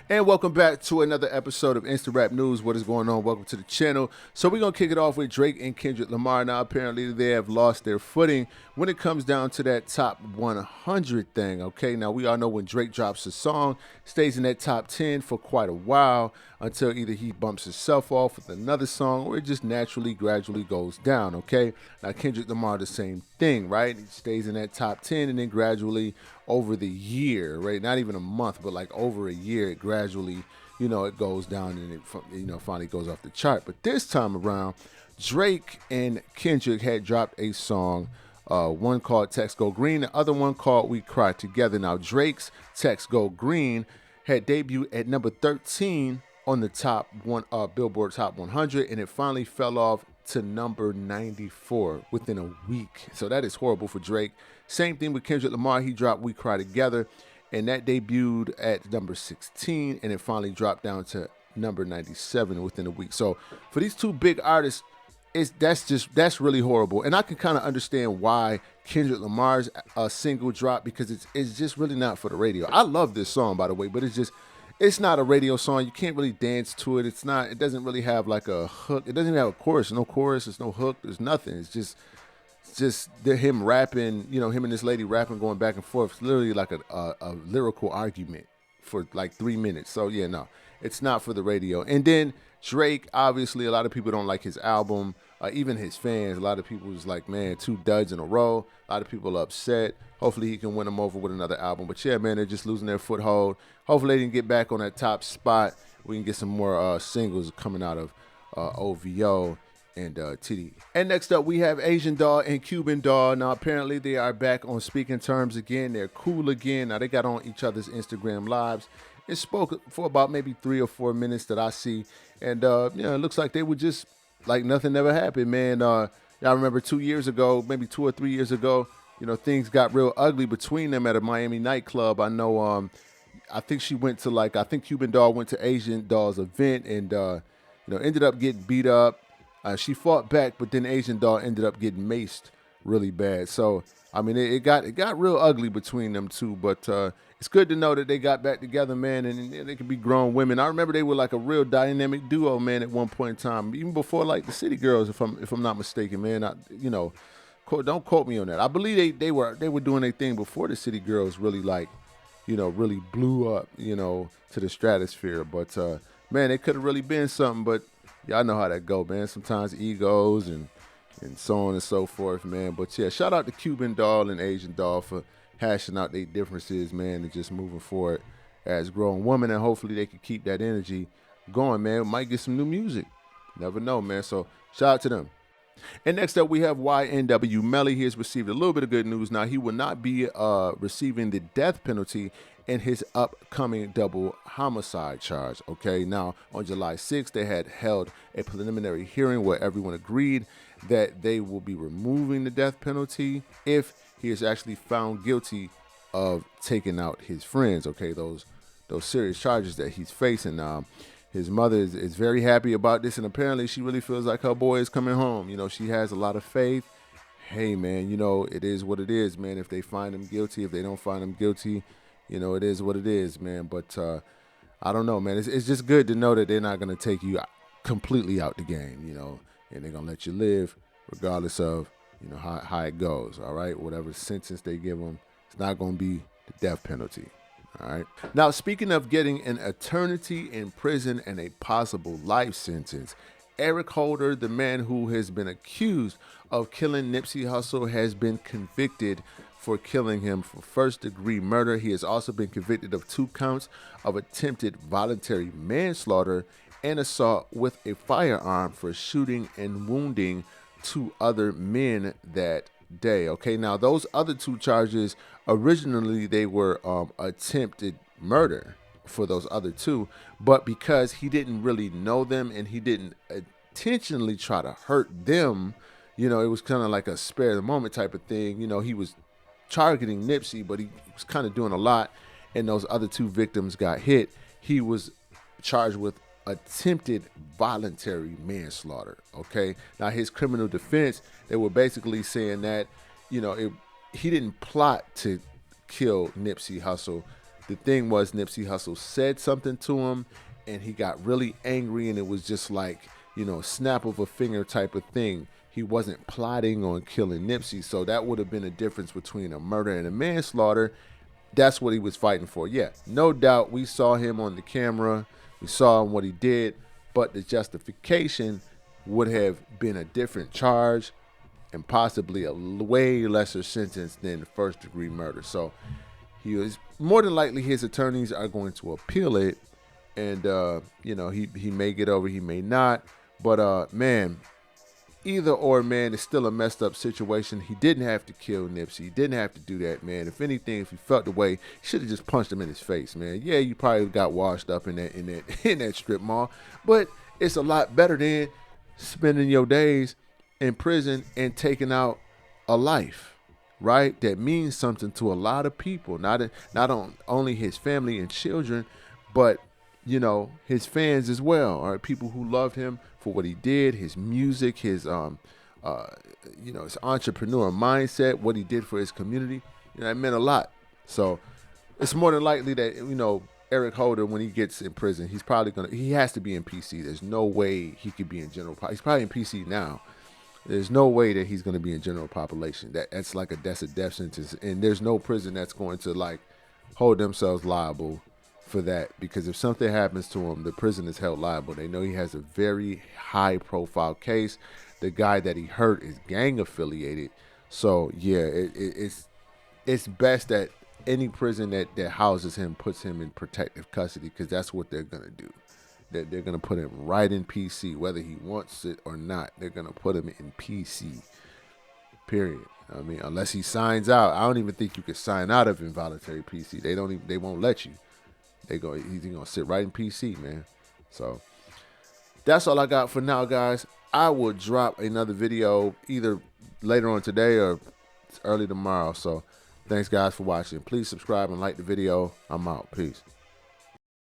And welcome back to another episode of Instant Rap News. What is going on? Welcome to the channel. So we're going to kick it off with Drake and Kendrick Lamar. Now, apparently they have lost their footing when it comes down to that top 100 thing, okay? Now, we all know when Drake drops a song, stays in that top 10 for quite a while until either he bumps himself off with another song or it just naturally, gradually goes down, okay? Now, Kendrick Lamar, the same thing, right? He stays in that top 10 and then gradually over the year, right? Not even a month, but like over a year, it gradually, it goes down and it, finally goes off the chart. But this time around, Drake and Kendrick had dropped a song, one called Text Go Green, the other one called We Cry Together. Now, Drake's Text Go Green had debuted at number 13 on the top one, Billboard Top 100, and it finally fell off to number 94 within a week. So that is horrible for Drake. Same thing with Kendrick Lamar. He dropped We Cry Together, and that debuted at number 16, and it finally dropped down to number 97 within a week. So for these two big artists, that's really horrible. And I can kind of understand why Kendrick Lamar's single dropped, because it's just really not for the radio. I love this song, by the way, but it's not a radio song. You can't really dance to it. It doesn't really have like a hook. It doesn't even have a chorus. No chorus. There's no hook. There's nothing. It's just him rapping, him and this lady rapping, going back and forth. It's literally like a lyrical argument for like 3 minutes. So yeah, no, it's not for the radio. And then Drake, obviously, a lot of people don't like his album. Even his fans, a lot of people was like, man, 2 duds in a row. A lot of people are upset. Hopefully he can win them over with another album. But yeah, man, they're just losing their foothold. Hopefully they can get back on that top spot. We can get some more singles coming out of OVO and TD. And next up, we have Asian Doll and Cuban Doll. Now, apparently they are back on speaking terms again. They're cool again. Now, they got on each other's Instagram lives and spoke for about maybe 3 or 4 minutes that I see. And, it looks like they were just like nothing ever happened, man. Y'all remember 2 years ago, maybe 2 or 3 years ago, things got real ugly between them at a Miami nightclub. I know, I think Cuban Doll went to Asian Doll's event and, ended up getting beat up. She fought back, but then Asian Doll ended up getting maced really bad. So, I mean, it got real ugly between them two, but it's good to know that they got back together, man, and they can be grown women. I remember they were like a real dynamic duo, man, at one point in time, even before like the City Girls, if I'm not mistaken, man. Don't quote me on that. I believe they were doing their thing before the City Girls really really blew up, to the stratosphere. But man, they could have really been something, but y'all know how that go, man. Sometimes egos and so on and so forth, man. But yeah, shout out to Cuban Doll and Asian Doll for hashing out their differences, man, and just moving forward as grown women. And hopefully they can keep that energy going, man. We might get some new music. Never know, man. So shout out to them. And next up, we have YNW Melly. He has received a little bit of good news. Now, he will not be receiving the death penalty in his upcoming double homicide charge. Okay, now on July 6th, they had held a preliminary hearing where everyone agreed that they will be removing the death penalty if he is actually found guilty of taking out his friends. Okay, those serious charges that he's facing. His mother is very happy about this, and apparently she really feels like her boy is coming home. She has a lot of faith. Hey, man, it is what it is, man. If they find him guilty, if they don't find him guilty, it is what it is, man. But I don't know, man. It's just good to know that they're not going to take you completely out the game, and they're going to let you live regardless of, how it goes, all right? Whatever sentence they give them, it's not going to be the death penalty. All right. Now, speaking of getting an eternity in prison and a possible life sentence, Eric Holder, the man who has been accused of killing Nipsey Hussle, has been convicted for killing him for first-degree murder. He has also been convicted of 2 counts of attempted voluntary manslaughter and assault with a firearm for shooting and wounding 2 other men that day. Okay, now those other 2 charges, originally they were attempted murder for those other 2, but because he didn't really know them and he didn't intentionally try to hurt them, it was kind of like a spare the moment type of thing. He was targeting Nipsey, but he was kind of doing a lot, and those other 2 victims got hit. He was charged with attempted voluntary manslaughter. Okay, now his criminal defense, they were basically saying that he didn't plot to kill Nipsey Hussle. the thing was Nipsey Hussle said something to him, and he got really angry, and it was just like, you know, snap of a finger type of thing. He wasn't plotting on killing Nipsey, so that would have been a difference between a murder and a manslaughter. That's what he was fighting for. Yeah, no doubt we saw him on the camera. We saw him what he did, but the justification would have been a different charge and possibly a way lesser sentence than first-degree murder. So he was more than likely his attorneys are going to appeal it, and you know, he may get over, he may not. But man, either or, man, it's still a messed up situation. He didn't have to kill Nipsey. He didn't have to do that, man. If anything, if he felt the way, he should have just punched him in his face, man. Yeah, you probably got washed up in that strip mall, but it's a lot better than spending your days in prison and taking out a life, right? That means something to a lot of people, not only his family and children, but you know, his fans as well, or people who loved him for what he did, his music, his you know, his entrepreneur mindset, what he did for his community. You know, it meant a lot. So it's more than likely that, you know, Eric Holder, when he gets in prison, he has to be in PC. There's no way he could be in general. He's probably in PC now. There's no way that he's going to be in general population. That's a death sentence, and there's no prison that's going to like hold themselves liable for that, because if something happens to him, the prison is held liable. They know he has a very high profile case. The guy that he hurt is gang affiliated. So yeah, it's best that any prison that houses him puts him in protective custody, because that's what they're gonna do. They're gonna put him right in PC, whether he wants it or not. They're gonna put him in PC. Period. I mean, unless he signs out. I don't even think you can sign out of involuntary PC. They won't let you. He's gonna sit right in PC, man. So that's all I got for now, guys. I will drop another video either later on today or early tomorrow. So thanks, guys, for watching. Please subscribe and like the video. I'm out. Peace.